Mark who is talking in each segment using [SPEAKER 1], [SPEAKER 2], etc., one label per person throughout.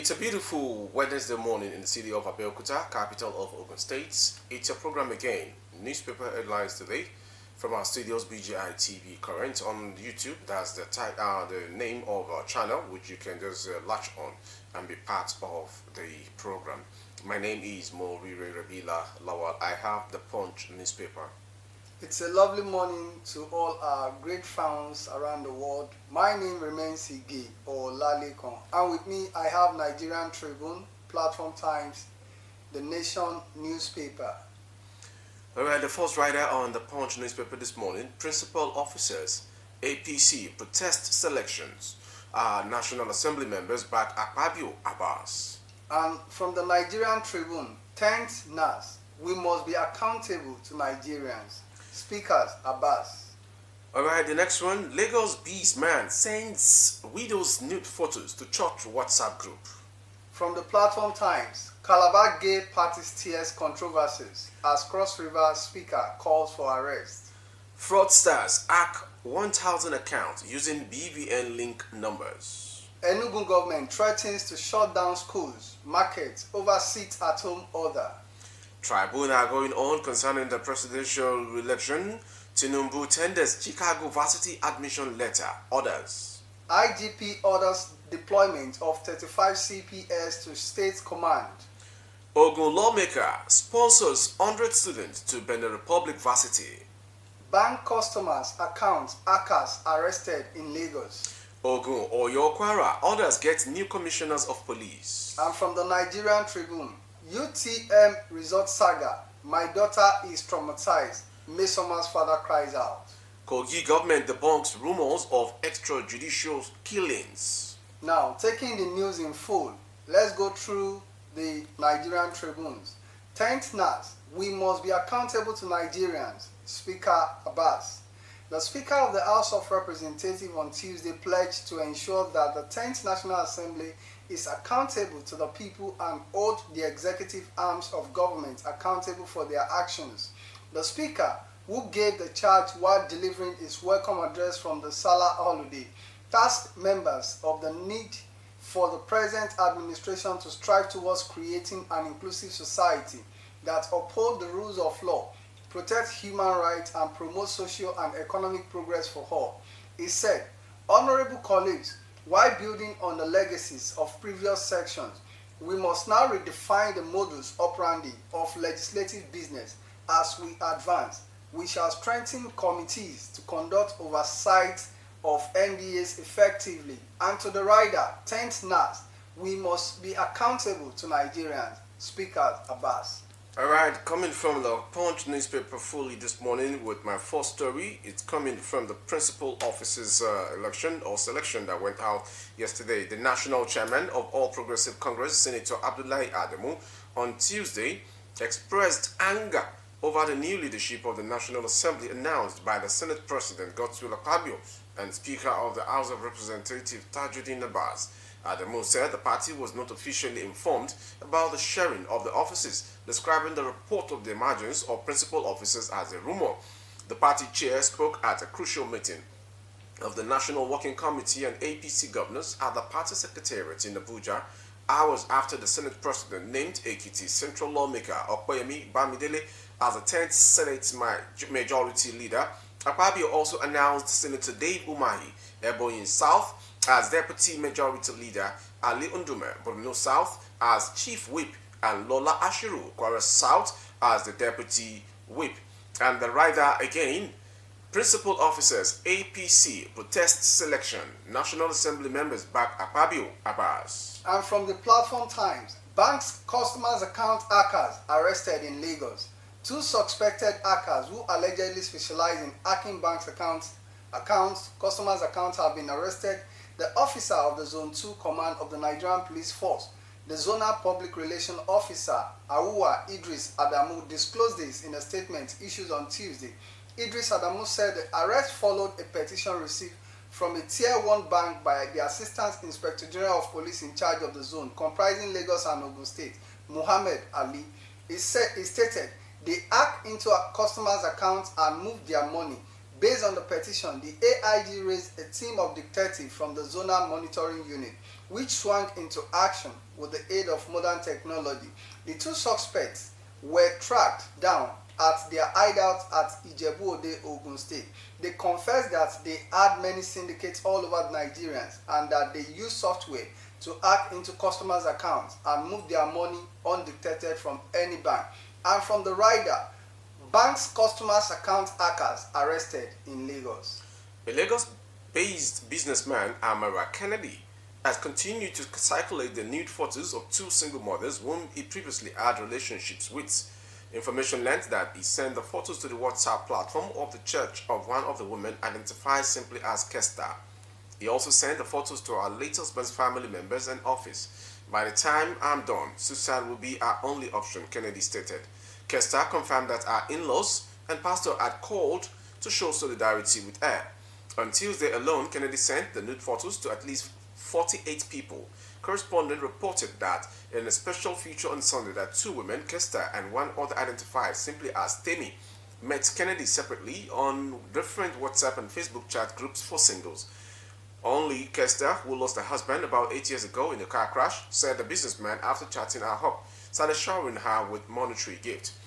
[SPEAKER 1] It's a beautiful Wednesday morning in the city of Abeokuta, capital of Ogun State. It's a program again, newspaper headlines today from our studios BGI TV current on YouTube. That's the name of our channel, which you can just latch on and be part of the program. My name is Morire Rabila Lawal. I have the Punch newspaper.
[SPEAKER 2] It's a lovely morning to all our great fans around the world. My name remains Ige or Lalekon, and with me I have Nigerian Tribune, Platform Times, The Nation newspaper.
[SPEAKER 1] Alright, the first writer on the Punch newspaper this morning, Principal Officers, APC protest selections. National Assembly members back Akpabio Abbas.
[SPEAKER 2] And from the Nigerian Tribune, 10th NAS, we must be accountable to Nigerians. Speakers Abbas.
[SPEAKER 1] Alright, the next one, Lagos Beast man sends widow's nude photos to church WhatsApp group.
[SPEAKER 2] From the Platform Times, Calabar gay party steers controversies as Cross River Speaker calls for arrest.
[SPEAKER 1] Fraudsters hack 1,000 accounts using BVN link numbers.
[SPEAKER 2] Enugu government threatens to shut down schools, markets over sit-at-home order.
[SPEAKER 1] Tribunal going on concerning the presidential election. Tinubu tenders Chicago varsity admission letter. Orders.
[SPEAKER 2] IGP orders deployment of 35 CPS to state command.
[SPEAKER 1] Ogun lawmaker sponsors 100 students to Benin Republic varsity.
[SPEAKER 2] Bank customers' accounts hackers arrested in Lagos.
[SPEAKER 1] Ogun Oyo Kwara orders get new commissioners of police.
[SPEAKER 2] And from the Nigerian Tribune, UTM resort saga. My daughter is traumatized. Mesoma's father cries out.
[SPEAKER 1] Kogi government debunks rumors of extrajudicial killings.
[SPEAKER 2] Now, taking the news in full, let's go through the Nigerian Tribunes. 10th NAS, we must be accountable to Nigerians. Speaker Abbas. The Speaker of the House of Representatives on Tuesday pledged to ensure that the 10th National Assembly is accountable to the people and hold the executive arms of government accountable for their actions. The Speaker, who gave the charge while delivering his welcome address from the Salah holiday, tasked members of the need for the present administration to strive towards creating an inclusive society that uphold the rules of law, protect human rights, and promote social and economic progress for all. He said, "Honorable colleagues, while building on the legacies of previous sections, we must now redefine the modus operandi of legislative business as we advance. We shall strengthen committees to conduct oversight of NDAs effectively. And to the rider, 10th NAS, we must be accountable to Nigerians." Speaker Abbas.
[SPEAKER 1] Alright, coming from the Punch newspaper fully this morning with my first story. It's coming from the principal officers election or selection that went out yesterday. The national chairman of All Progressive Congress, Senator Abdullahi Adamu, on Tuesday expressed anger over the new leadership of the National Assembly announced by the Senate President Godswill Akpabio and Speaker of the House of Representatives Tajuddin Abbas. Adamu said the party was not officially informed about the sharing of the offices, describing the report of the emergence of principal officers as a rumor. The party chair spoke at a crucial meeting of the National Working Committee and APC governors at the party secretariat in Abuja, hours after the Senate President named Ekiti Central Lawmaker Okoyemi Bamidele as the 10th Senate Majority Leader. Akpabio also announced Senator Dave Umahi, Ebonyi South, as Deputy Majority Leader, Ali Undume, Borno South, as Chief Whip, and Lola Ashiru, Kwara South, as the Deputy Whip. And the rider again, Principal Officers, APC, protest selection, National Assembly members back Akpabio Abbas.
[SPEAKER 2] And from the Platform Times, banks customers account hackers arrested in Lagos. 2 suspected hackers who allegedly specialize in hacking banks' customers' accounts have been arrested. The officer of the Zone 2 Command of the Nigerian Police Force, the Zonal Public Relations Officer, Awuwa Idris Adamu, disclosed this in a statement issued on Tuesday. Idris Adamu said the arrest followed a petition received from a Tier 1 bank by the Assistant Inspector General of Police in charge of the zone, comprising Lagos and Ogun State, Muhammad Ali. He stated they hacked into a customer's accounts and moved their money. Based on the petition, the AIG raised a team of detectives from the Zonal Monitoring Unit which swung into action with the aid of modern technology. The two suspects were tracked down at their hideout at Ijebu-Ode, Ogun State. They confessed that they had many syndicates all over Nigerians and that they used software to hack into customers' accounts and move their money undetected from any bank. And from the rider, bank's customers' account hackers arrested in Lagos.
[SPEAKER 1] A Lagos-based businessman, Amara Kennedy, has continued to circulate the nude photos of two single mothers whom he previously had relationships with. Information learned that he sent the photos to the WhatsApp platform of the church of one of the women identified simply as Kester. He also sent the photos to our late husband's family members and office. By the time I'm done, suicide will be our only option, Kennedy stated. Kester confirmed that our in-laws and pastor had called to show solidarity with her. On Tuesday alone, Kennedy sent the nude photos to at least 48 people. Correspondent reported that in a special feature on Sunday that two women, Kester and one other identified simply as Temi, met Kennedy separately on different WhatsApp and Facebook chat groups for singles. Only Kester, who lost her husband about 8 years ago in a car crash, said the businessman, after chatting her up, started showering her with monetary gifts.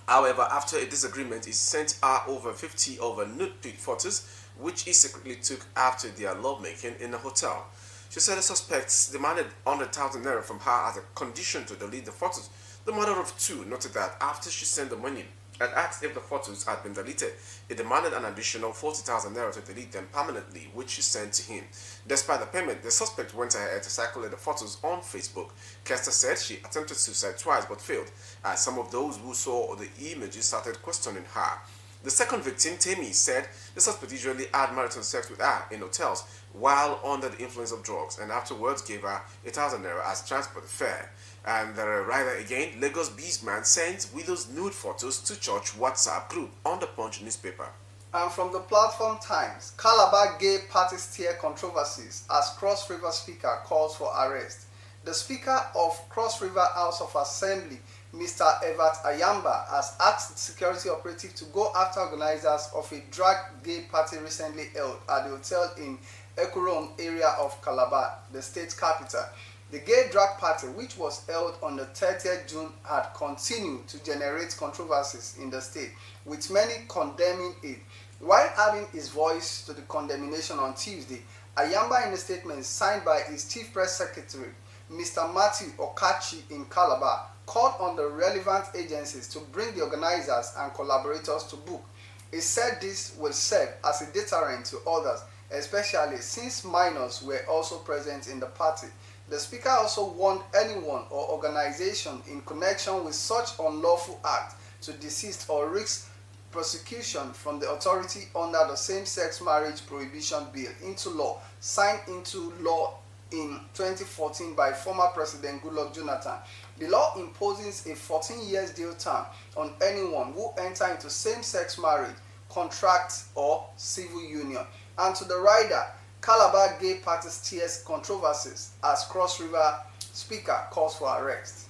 [SPEAKER 1] However, after a disagreement, he sent her over 50 nude pic photos, which he secretly took after their lovemaking in a hotel. She said the suspects demanded 100,000 naira from her as a condition to delete the photos. The mother of two noted that after she sent the money and asked if the photos had been deleted, he demanded an additional 40,000 naira to delete them permanently, which she sent to him. Despite the payment, the suspect went ahead to circulate the photos on Facebook. Kester said she attempted suicide twice but failed, as some of those who saw the images started questioning her. The second victim, Temi, said the suspect usually had marital sex with her in hotels while under the influence of drugs and afterwards gave her 1,000 naira as transport fare. And the rider again, Lagos businessman sent widow's nude photos to church WhatsApp group on the Punch newspaper.
[SPEAKER 2] And from the Platform Times, Calabar gay party steer controversies as Cross River Speaker calls for arrest. The Speaker of Cross River House of Assembly, Mr. Evert Ayamba, has asked security operative to go after organizers of a drag gay party recently held at the hotel in Ekurom area of Calabar, the state capital. The gay drag party, which was held on the 30th June, had continued to generate controversies in the state, with many condemning it. While adding his voice to the condemnation on Tuesday, Ayamba, in a statement signed by his chief press secretary, Mr. Matthew Okachi in Calabar, called on the relevant agencies to bring the organizers and collaborators to book. He said this will serve as a deterrent to others, especially since minors were also present in the party. The Speaker also warned anyone or organization in connection with such unlawful act to desist or risk prosecution from the authority under the Same-Sex Marriage Prohibition Bill into law, signed into law in 2014 by former President Goodluck Jonathan. The law imposes a 14 years jail term on anyone who enter into same-sex marriage, contract, or civil union. And to the rider, Calabar gay party steers controversies as Cross River Speaker calls for arrest.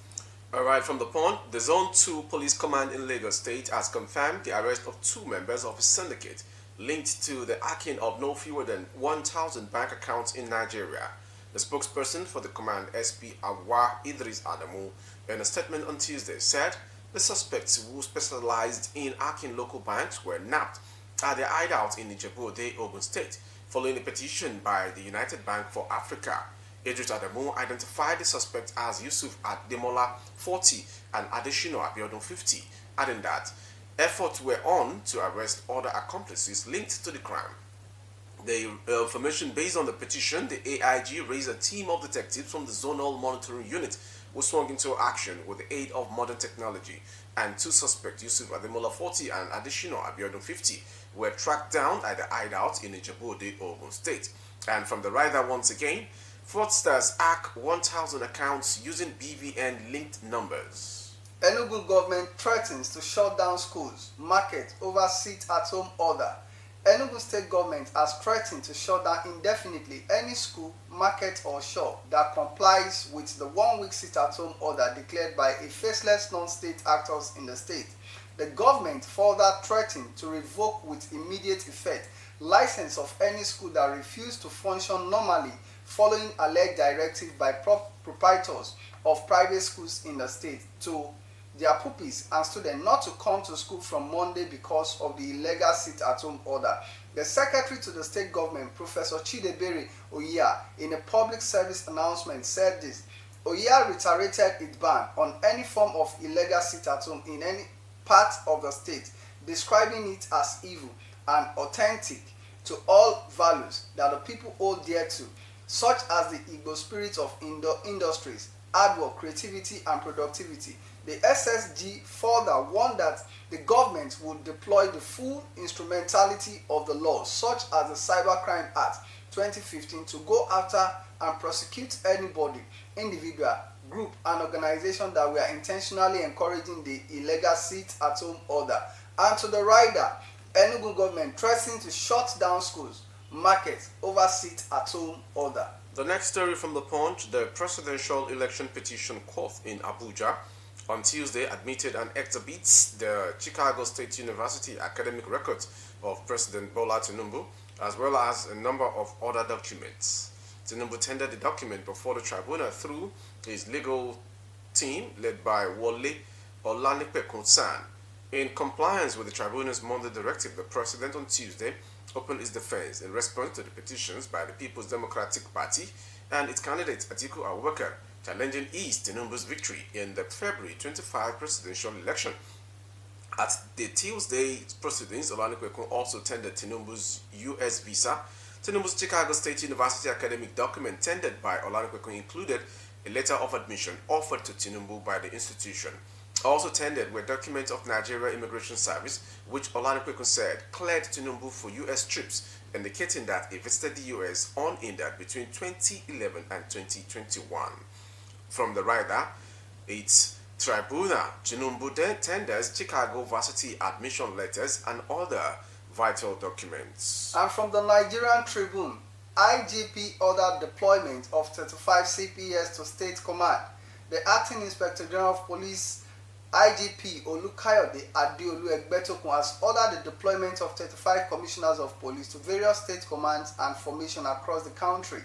[SPEAKER 1] Alright, from the Punch, the Zone 2 Police Command in Lagos State has confirmed the arrest of two members of a syndicate linked to the hacking of no fewer than 1,000 bank accounts in Nigeria. The spokesperson for the command, SP Awa Idris Adamu, in a statement on Tuesday said the suspects who specialized in hacking local banks were nabbed at their hideout in Ijebu-Ode, Ogun State, following a petition by the United Bank for Africa. Idris Adamu identified the suspects as Yusuf Ademola 40 and Adeshino Abiodun 50, adding that efforts were on to arrest other accomplices linked to the crime. The information based on the petition, the AIG raised a team of detectives from the Zonal Monitoring Unit who swung into action with the aid of modern technology, and two suspects, Yusuf Ademola 40 and Adeshino Abiodun 50, were tracked down at the hideout in Ijebu-Ode, Ogun State. And from the rider once again, fraudsters hack 1,000 accounts using BVN-linked numbers.
[SPEAKER 2] Enugu government threatens to shut down schools, market over sit-at-home order. Enugu state government has threatened to shut down indefinitely any school, market or shop that complies with the one-week sit-at-home order declared by a faceless non-state actors in the state. The government further threatened to revoke with immediate effect license of any school that refused to function normally following alleged directive by proprietors of private schools in the state to their pupils and students not to come to school from Monday because of the illegal sit-at-home order. The secretary to the state government, Professor Chidebere Oyiya, in a public service announcement said this. Oyiya reiterated its ban on any form of illegal sit-at-home in any part of the state, describing it as evil and authentic to all values that the people hold dear to, such as the Igbo spirit of industries, hard work, creativity, and productivity. The SSG further warned that the government would deploy the full instrumentality of the law, such as the Cybercrime Act 2015, to go after and prosecute anybody, individual, group, and organization that were intentionally encouraging the illegal sit-at-home order. And to the rider, Enugu government threatening to shut down schools, markets over sit-at-home order.
[SPEAKER 1] The next story from the Punch: the presidential election petition court in Abuja on Tuesday admitted and exhibits the Chicago State University academic records of President Bola Tinubu, as well as a number of other documents. Tinubu tendered the document before the tribunal through his legal team led by Wole Olanipe. In compliance with the tribunal's Monday directive, the president on Tuesday opened his defense in response to the petitions by the People's Democratic Party and its candidate Atiku Abubakar, challenging Tinubu's victory in the February 25 presidential election. At the Tuesday proceedings, Olanipe also tendered Tinubu's U.S. visa. Tinubu's Chicago State University academic document tendered by Olanipe included a letter of admission offered to Tinubu by the institution. Also tendered were documents of Nigeria Immigration Service, which Olanipe said cleared Tinubu for U.S. trips, indicating that he visited the U.S. unhindered between 2011 and 2021. From the rider, its tribunal, Tinubu then tenders Chicago varsity admission letters and other vital documents.
[SPEAKER 2] And from the Nigerian Tribune, IGP ordered deployment of 35 CPS to State Command. The Acting Inspector General of Police, IGP Olukayode Adeolu Egbetokun, has ordered the deployment of 35 commissioners of police to various state commands and formation across the country.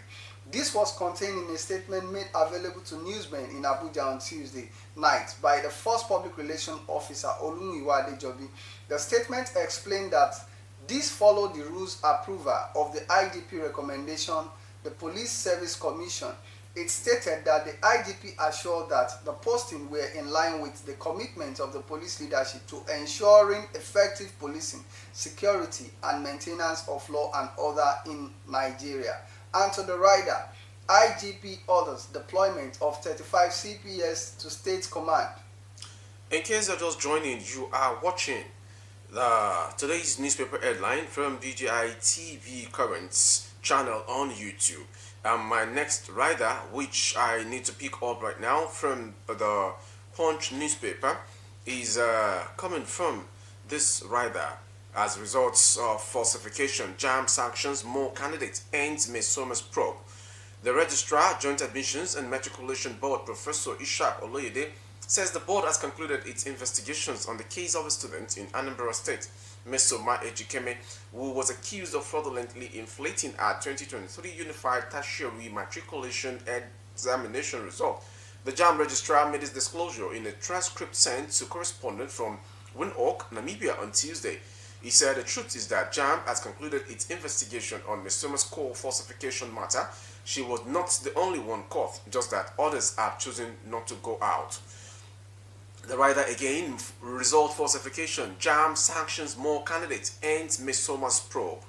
[SPEAKER 2] This was contained in a statement made available to newsmen in Abuja on Tuesday night by the first public relations officer Olumuyiwa Adejobi. The statement explained that this followed the rules approval of the IGP recommendation, the Police Service Commission. It stated that the IGP assured that the posting were in line with the commitment of the police leadership to ensuring effective policing, security, and maintenance of law and order in Nigeria. And to the rider, IGP orders deployment of 35 CPS to State Command.
[SPEAKER 1] In case you're just joining, you are watching today's newspaper headline from DJI TV Currents channel on YouTube. My next rider, which I need to pick up right now from the Punch newspaper, is coming from this rider. As results of falsification, jamb sanctions more candidates, ends Mesoma's probe. The Registrar, Joint Admissions and Matriculation Board, Professor Ishaq Oloyede, says the board has concluded its investigations on the case of a student in Anambra State, Mesoma Ejikeme, who was accused of fraudulently inflating her 2023 Unified Tertiary Matriculation Examination result. The JAMB Registrar made his disclosure in a transcript sent to correspondent from Windhoek, Namibia on Tuesday. He said the truth is that JAMB has concluded its investigation on Mesoma's core falsification matter. She was not the only one caught, just that others have chosen not to go out. The rider again, result falsification, JAMB sanctions more candidates, ends Mesoma's probe.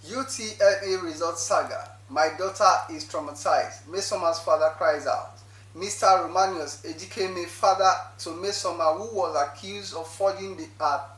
[SPEAKER 2] UTME result saga, my daughter is traumatized, Mesoma's father cries out. Mr. Romanius Ejikeme, father to Mesoma, who was accused of forging the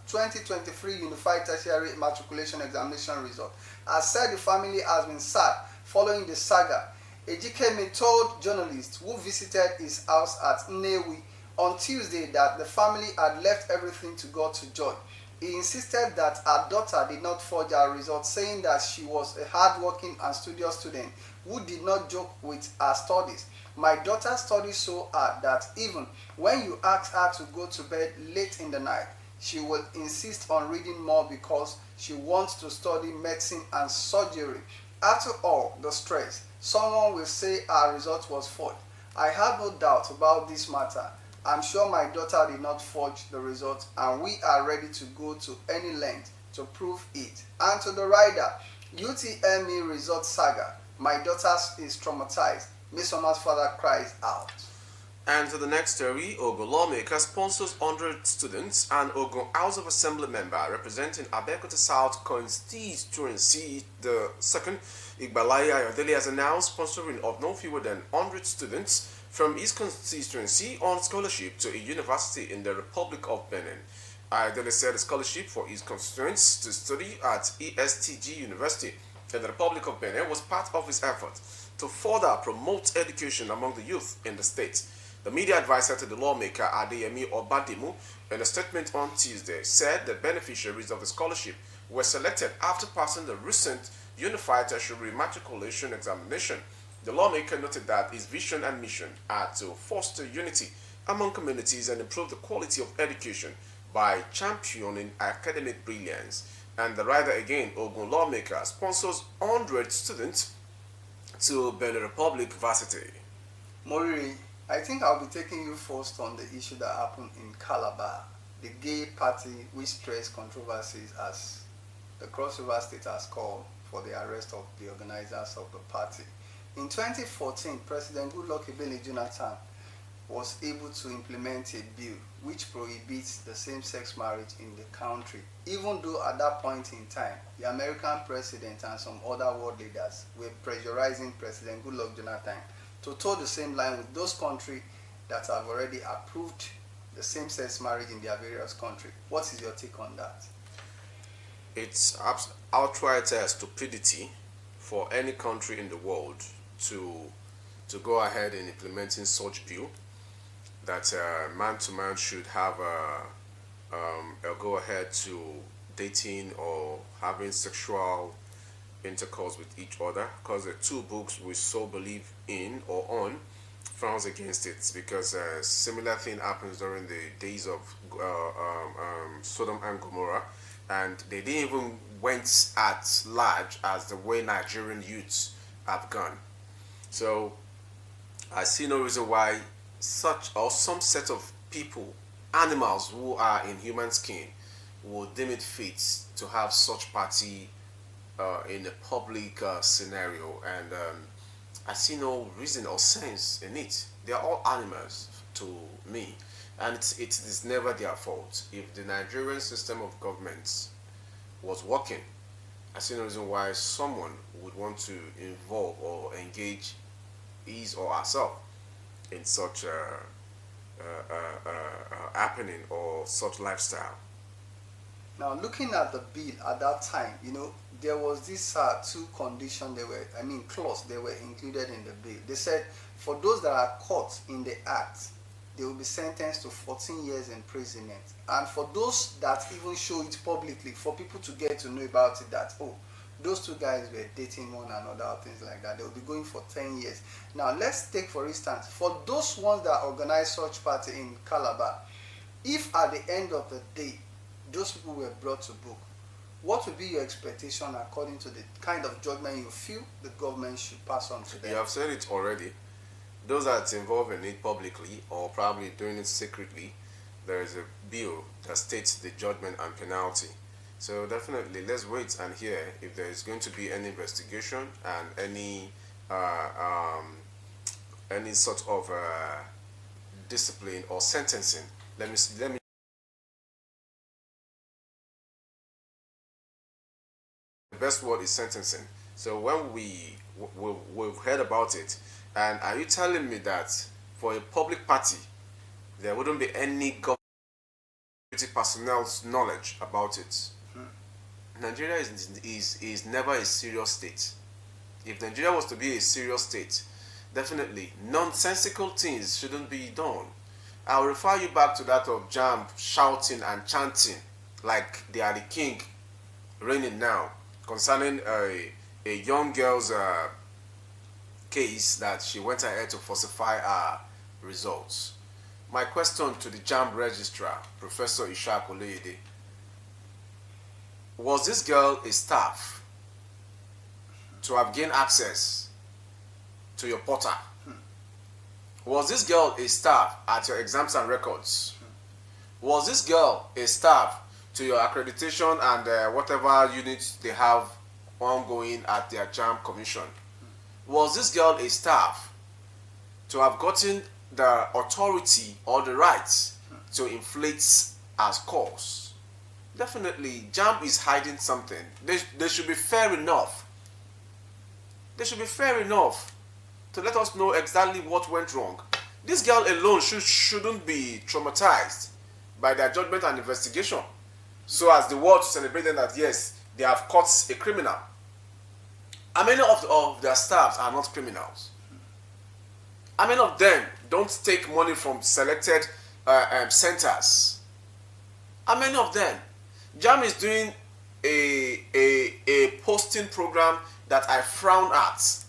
[SPEAKER 2] 2023 Unified Tertiary Matriculation Examination result, has said the family has been sad following the saga. Ejikeme told journalists who visited his house at Nnewi on Tuesday that the family had left everything to God to joy. He insisted that her daughter did not forge her results, saying that she was a hard-working and studious student who did not joke with her studies. My daughter studies so hard that even when you ask her to go to bed late in the night, she will insist on reading more because she wants to study medicine and surgery. After all the stress, Someone will say our result was forged. I have no doubt about this matter. I'm sure my daughter did not forge the result, and we are ready to go to any length to prove it. And to the writer, UTME result saga. My daughter is traumatized. Miss Omar's father cries out.
[SPEAKER 1] And to the next story, Ogun lawmaker sponsors 100 students and Ogun House of Assembly member representing Abeokuta South constituency, the second, Igbalaya Ayodele, has announced sponsoring of no fewer than 100 students from his constituency on scholarship to a university in the Republic of Benin. Ayodele said a scholarship for his constituents to study at ESTG University in the Republic of Benin was part of his effort to further promote education among the youth in the state. The media advisor to the lawmaker, Adeyemi Obadimu, in a statement on Tuesday, said the beneficiaries of the scholarship were selected after passing the recent Unified Tertiary Matriculation examination. The lawmaker noted that his vision and mission are to foster unity among communities and improve the quality of education by championing academic brilliance. And the writer again, Ogun lawmaker, sponsors 100 students to Benin Republic Varsity.
[SPEAKER 2] Moriri, I think I'll be taking you first on the issue that happened in Calabar, the gay party which stressed controversies as the Cross River State has called for the arrest of the organizers of the party. In 2014, President Goodluck Ebele Jonathan was able to implement a bill which prohibits the same-sex marriage in the country, even though at that point in time, the American president and some other world leaders were pressurizing President Goodluck Jonathan to toe the same line with those countries that have already approved the same-sex marriage in their various countries. What is your take on that?
[SPEAKER 1] It's outright stupidity for any country in the world to go ahead in implementing such bill that man to man should have a go ahead to dating or having sexual intercourse with each other, because the two books we so believe in or on frowns against it, because a similar thing happens during the days of Sodom and Gomorrah, and they didn't even went at large as the way Nigerian youths have gone. So I see no reason why such or some set of people, animals who are in human skin, would deem it fit to have such party in a public scenario, and I see no reason or sense in it. They are all animals to me, and it is never their fault. If the Nigerian system of government was working, I see no reason why someone would want to involve or engage his or herself in such happening or such lifestyle.
[SPEAKER 2] Now, looking at the bill at that time, there was this two conditions clause they were included in the bill. They said for those that are caught in the act, they will be sentenced to 14 years imprisonment. And for those that even show it publicly, for people to get to know about it, that, oh, those two guys were dating one another or things like that, they will be going for 10 years. Now, let's take, for instance, for those ones that organize such party in Calabar, if at the end of the day, those people were brought to book, what would be your expectation according to the kind of judgment you feel the government should pass on to them?
[SPEAKER 1] You have said it already. Those that's involved in it publicly or probably doing it secretly, there is a bill that states the judgment and penalty. So definitely, let's wait and hear if there is going to be any investigation and any sort of discipline or sentencing. Let me. The best word is sentencing. So when we've heard about it, and are you telling me that for a public party, there wouldn't be any government personnel's knowledge about it? Nigeria is never a serious state. If Nigeria was to be a serious state, definitely nonsensical things shouldn't be done. I'll refer you back to that of jamb shouting and chanting like they are the king reigning now, concerning a young girl's case that she went ahead to falsify her results. My question to the jamb registrar, Professor Ishaq Oleyede, was this girl a staff to have gained access to your porter? Was this girl a staff at your exams and records? Was this girl a staff to your accreditation and whatever units they have ongoing at their jamb commission? Was this girl a staff to have gotten the authority or the rights to inflate as scores? Definitely, jamb is hiding something. They should be fair enough. They should be fair enough to let us know exactly what went wrong. This girl alone shouldn't be traumatized by their judgment and investigation, so as the world to celebrate them that yes, they have caught a criminal. How many of their staffs are not criminals? How many of them don't take money from selected centers? How many of them? JAMB is doing a posting program that I frown at.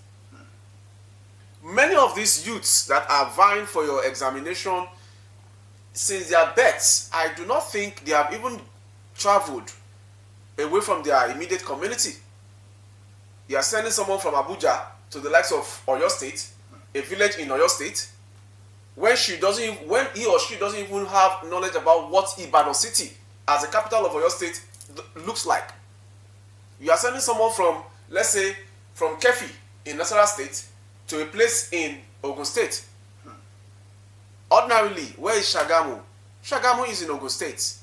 [SPEAKER 1] Many of these youths that are vying for your examination, since their births, I do not think they have even traveled away from their immediate community. You are sending someone from Abuja to the likes of Oyo State, a village in Oyo State, when he or she doesn't even have knowledge about what Ibadan City, as the capital of Oyo State, looks like. You are sending someone from, let's say, from Kefi in Nasarawa State to a place in Ogun State. Ordinarily, where is Shagamu? Shagamu is in Ogun State.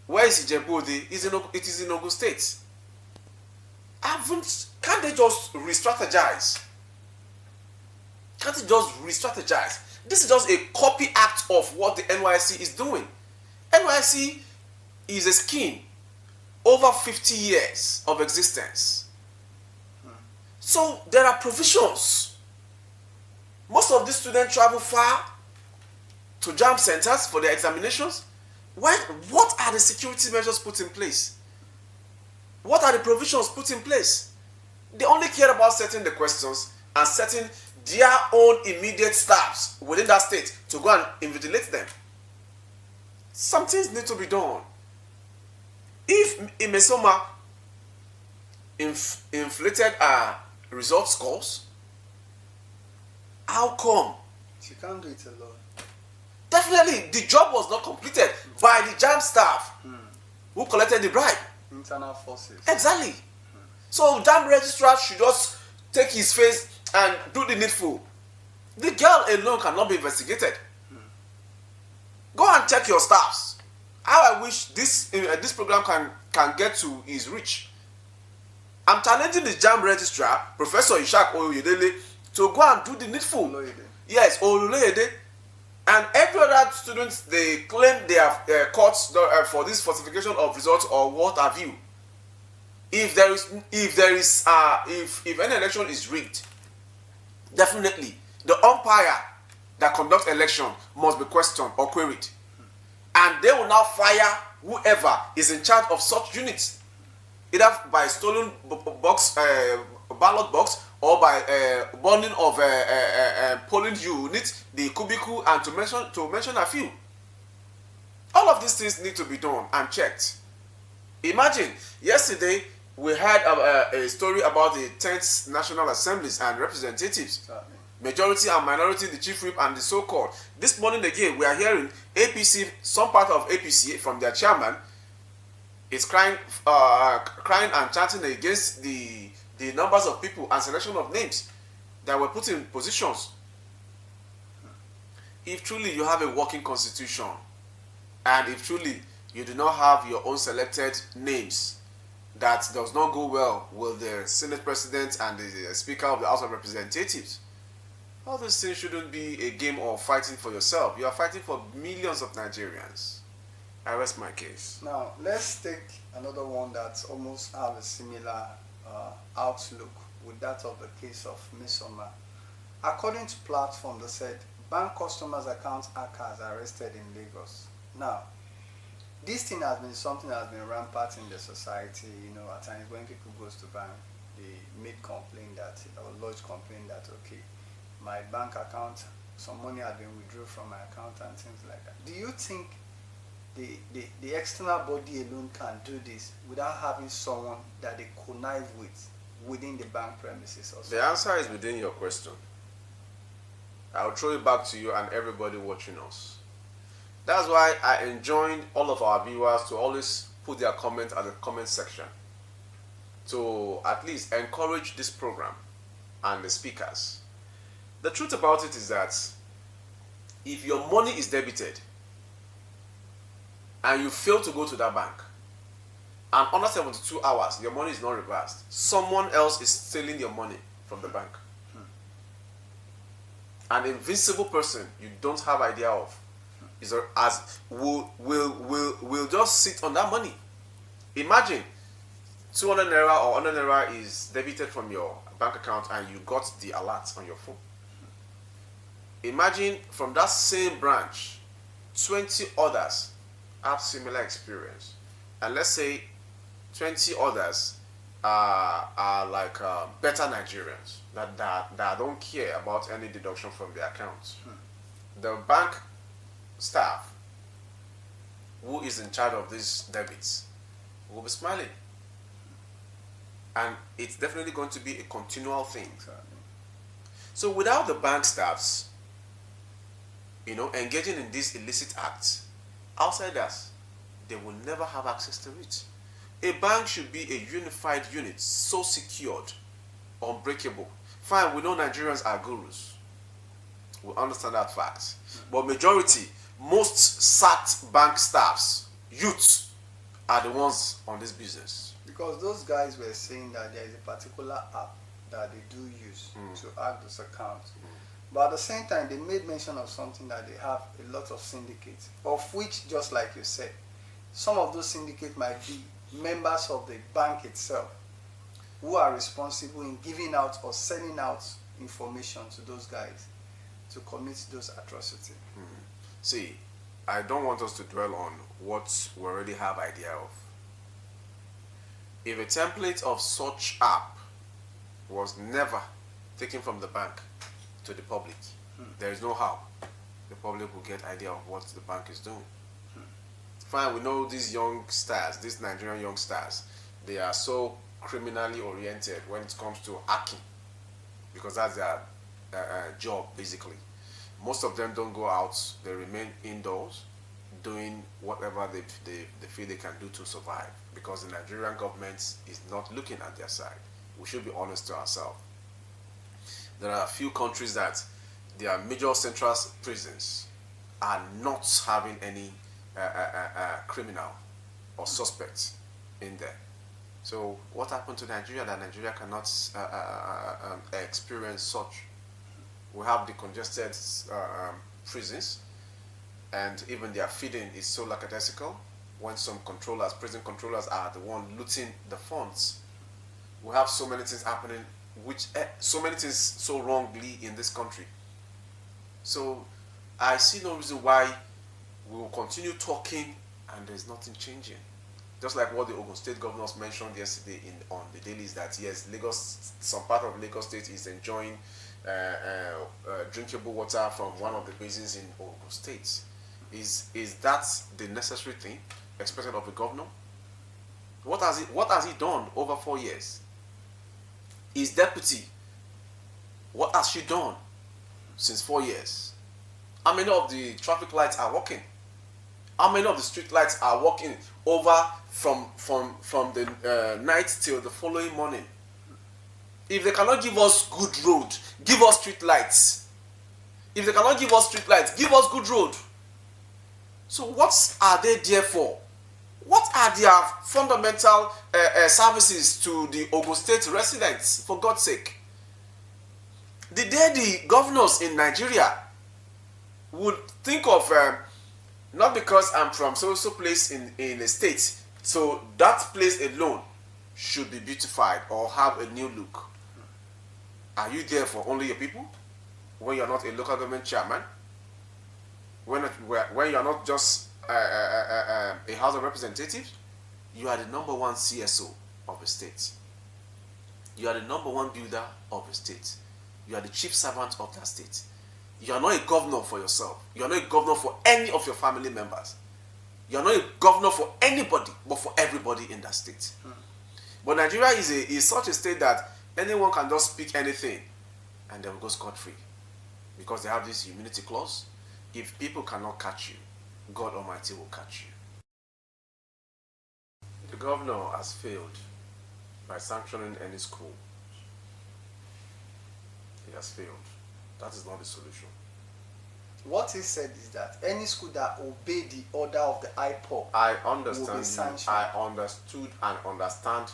[SPEAKER 1] Where is Ijebu-Ode? It is in Ogun State. Can't they just re-strategize? Can't they just re-strategize? This is just a copy act of what the NYSC is doing. NYSC is a scheme over 50 years of existence. So there are provisions. Most of these students travel far to JAMB centers for their examinations. What are the security measures put in place? What are the provisions put in place? They only care about setting the questions and setting their own immediate staffs within that state to go and invigilate them. Some things need to be done. If Imesoma inflated result scores, how come?
[SPEAKER 2] She can't do it alone.
[SPEAKER 1] Definitely, the job was not completed by the JAMB staff who collected the bribe.
[SPEAKER 2] Internal forces.
[SPEAKER 1] Exactly. So JAMB registrar should just take his face and do the needful. The girl alone cannot be investigated. Go and check your staffs. How I wish this program can get to his reach. I'm challenging the JAMB registrar, Professor Ishak Oyedele, to go and do the needful.
[SPEAKER 2] Oloyede.
[SPEAKER 1] Yes, Oluyede. And every other student, they claim they have caught for this falsification of results or what have you. If any election is rigged, definitely the umpire that conducts election must be questioned or queried, and they will now fire whoever is in charge of such units, either by stolen ballot box or by burning of polling units, the cubicle, and to mention a few. All of these things need to be done and checked. Imagine, yesterday we had a story about the 10th National Assemblies and Representatives. Majority and minority, the chief whip and the so-called. This morning again, we are hearing APC, some part of APC from their chairman is crying and chanting against the numbers of people and selection of names that were put in positions. If truly you have a working constitution, and if truly you do not have your own selected names that does not go well with the Senate President and the Speaker of the House of Representatives, all these things shouldn't be a game of fighting for yourself. You are fighting for millions of Nigerians. I rest my case.
[SPEAKER 2] Now, let's take another one that almost have a similar outlook with that of the case of Misoma. According to platform, they said bank customers' account hackers arrested in Lagos. Now, this thing has been something that has been rampant in the society. At times when people goes to bank, they make complaint that, or lodge complaint that, okay, my bank account, some money has been withdrawn from my account and things like that. Do you think the external body alone can do this without having someone that they connive with within the bank premises also?
[SPEAKER 1] The answer is within your question. I'll throw it back to you and everybody watching us. That's why I enjoin all of our viewers to always put their comment at the comment section to at least encourage this program and the speakers. The truth about it is that if your money is debited and you fail to go to that bank, and under 72 hours your money is not reversed, someone else is stealing your money from the bank. An invisible person you don't have idea of is as will just sit on that money. Imagine 200 naira or 100 naira is debited from your bank account and you got the alert on your phone. Imagine from that same branch 20 others have similar experience, and let's say 20 others are like better Nigerians that don't care about any deduction from their accounts. The bank staff who is in charge of these debits will be smiling, and it's definitely going to be a continual thing. So without the bank staffs, engaging in these illicit acts, outsiders, they will never have access to it. A bank should be a unified unit, so secured, unbreakable. Fine, we know Nigerians are gurus. We understand that fact. But majority, most sacked bank staffs, youths, are the ones on this business.
[SPEAKER 2] Because those guys were saying that there is a particular app that they do use to hack those accounts. But at the same time, they made mention of something that they have a lot of syndicates, of which, just like you said, some of those syndicates might be members of the bank itself who are responsible in giving out or sending out information to those guys to commit those atrocities.
[SPEAKER 1] See, I don't want us to dwell on what we already have idea of. If a template of such app was never taken from the bank to the public, there is no how the public will get idea of what the bank is doing. Fine, we know these young stars, these Nigerian young stars, they are so criminally oriented when it comes to hacking, because that's their job basically. Most of them don't go out, they remain indoors doing whatever they feel they can do to survive, because the Nigerian government is not looking at their side. We should be honest to ourselves. There are a few countries that their major central prisons are not having any criminal or suspect in there. So what happened to Nigeria that Nigeria cannot experience such? We have the congested prisons, and even their feeding is so lackadaisical when some controllers, prison controllers, are the one looting the funds. We have so many things happening, so many things so wrongly in this country. So I see no reason why we will continue talking and there's nothing changing. Just like what the Ogun State governors mentioned yesterday on the dailies, that yes, Lagos, some part of Lagos State is enjoying drinkable water from one of the basins in Ogun State. Is that the necessary thing expected of the governor? What has he done over 4 years? His deputy, what has she done since 4 years? How many of the traffic lights are working? How many of the street lights are working over from the night till the following morning? If they cannot give us good road, give us street lights. If they cannot give us street lights, give us good road. So what are they there for? What are their fundamental services to the Ogun State residents, for God's sake? The day the governors in Nigeria would think of, not because I'm from so place in a state, so that place alone should be beautified or have a new look. Are you there for only your people? When you're not a local government chairman? When you're not just a House of Representatives? You are the number one CSO of a state. You are the number one builder of a state. You are the chief servant of that state. You are not a governor for yourself. You are not a governor for any of your family members. You are not a governor for anybody, but for everybody in that state. But Nigeria is such a state that anyone can just speak anything and they will go scot-free because they have this immunity clause. If people cannot catch you, God Almighty will catch you. The governor has failed by sanctioning any school. He has failed. That is not the solution.
[SPEAKER 2] What he said is that any school that obey the order of the IPOB
[SPEAKER 1] I
[SPEAKER 2] will be
[SPEAKER 1] understand you.
[SPEAKER 2] sanctioned.
[SPEAKER 1] I understood and understand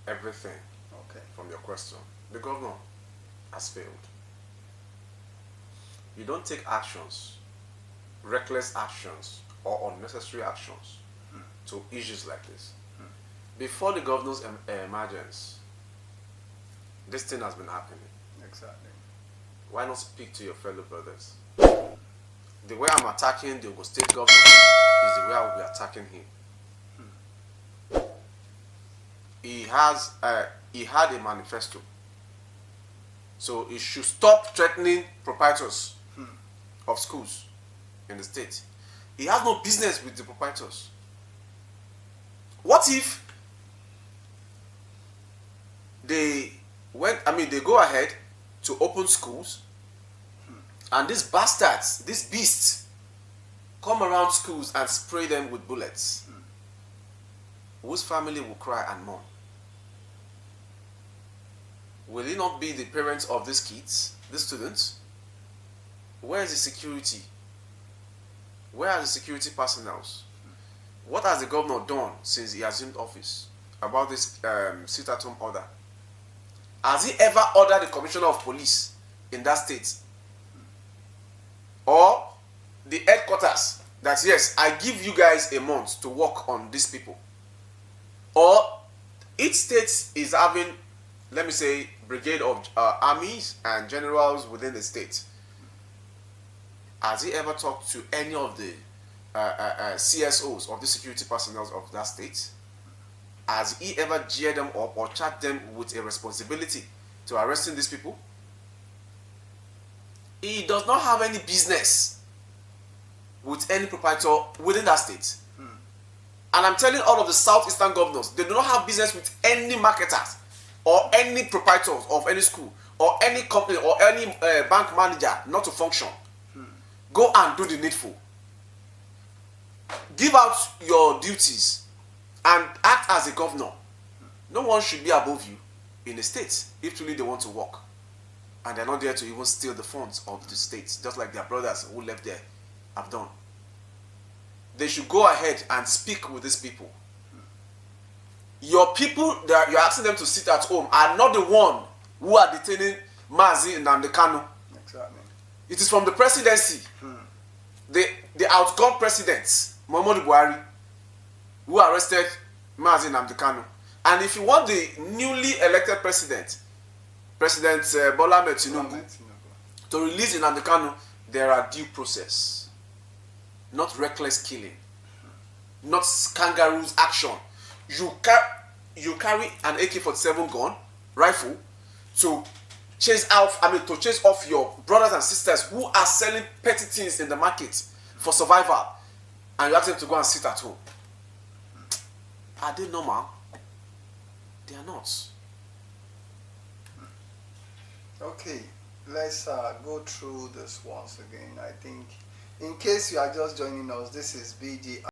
[SPEAKER 1] everything
[SPEAKER 2] Okay.
[SPEAKER 1] from your question. The governor has failed. You don't take actions, reckless actions, or unnecessary actions to issues like this. Before the governor's emergence, this thing has been happening.
[SPEAKER 2] Exactly.
[SPEAKER 1] Why not speak to your fellow brothers? The way I'm attacking the Ogun State governor is the way I will be attacking him. He had a manifesto. So he should stop threatening proprietors of schools in the state. He has no business with the proprietors. What if they go ahead to open schools and these bastards, these beasts, come around schools and spray them with bullets? Whose family will cry and mourn? Will it not be the parents of these kids, these students? Where is the security? Where are the security personnel? What has the governor done since he assumed office about this sit-at-home order? Has he ever ordered the commissioner of police in that state? Or the headquarters that, yes, I give you guys a month to work on these people? Or each state is having, let me say, brigade of armies and generals within the state. Has he ever talked to any of the CSOs of the security personnel of that state? Has he ever geared them up or charged them with a responsibility to arresting these people? He does not have any business with any proprietor within that state. And I'm telling all of the southeastern governors, they do not have business with any marketers or any proprietors of any school or any company or any bank manager not to function. Go and do the needful. Give out your duties and act as a governor. No one should be above you in the state if truly they want to work. And they're not there to even steal the funds of the state, just like their brothers who left there have done. They should go ahead and speak with these people. Your people that you're asking them to sit at home are not the one who are detaining Mazi and Kanu.
[SPEAKER 2] Exactly.
[SPEAKER 1] It is from the presidency. The outgone president, Muhammadu Buhari, who arrested Mazi and Kanu. And if you want the newly elected president, President Bola Ahmed Tinubu, to release Nnamdi Kanu, there are due process. Not reckless killing. Not kangaroo's action. You carry an AK-47 gun, rifle, to chase off your brothers and sisters who are selling petty things in the market for survival, and you ask them to go and sit at home. Are they normal? They are not.
[SPEAKER 2] Okay, let's go through this once again. I think, in case you are just joining us, this is BG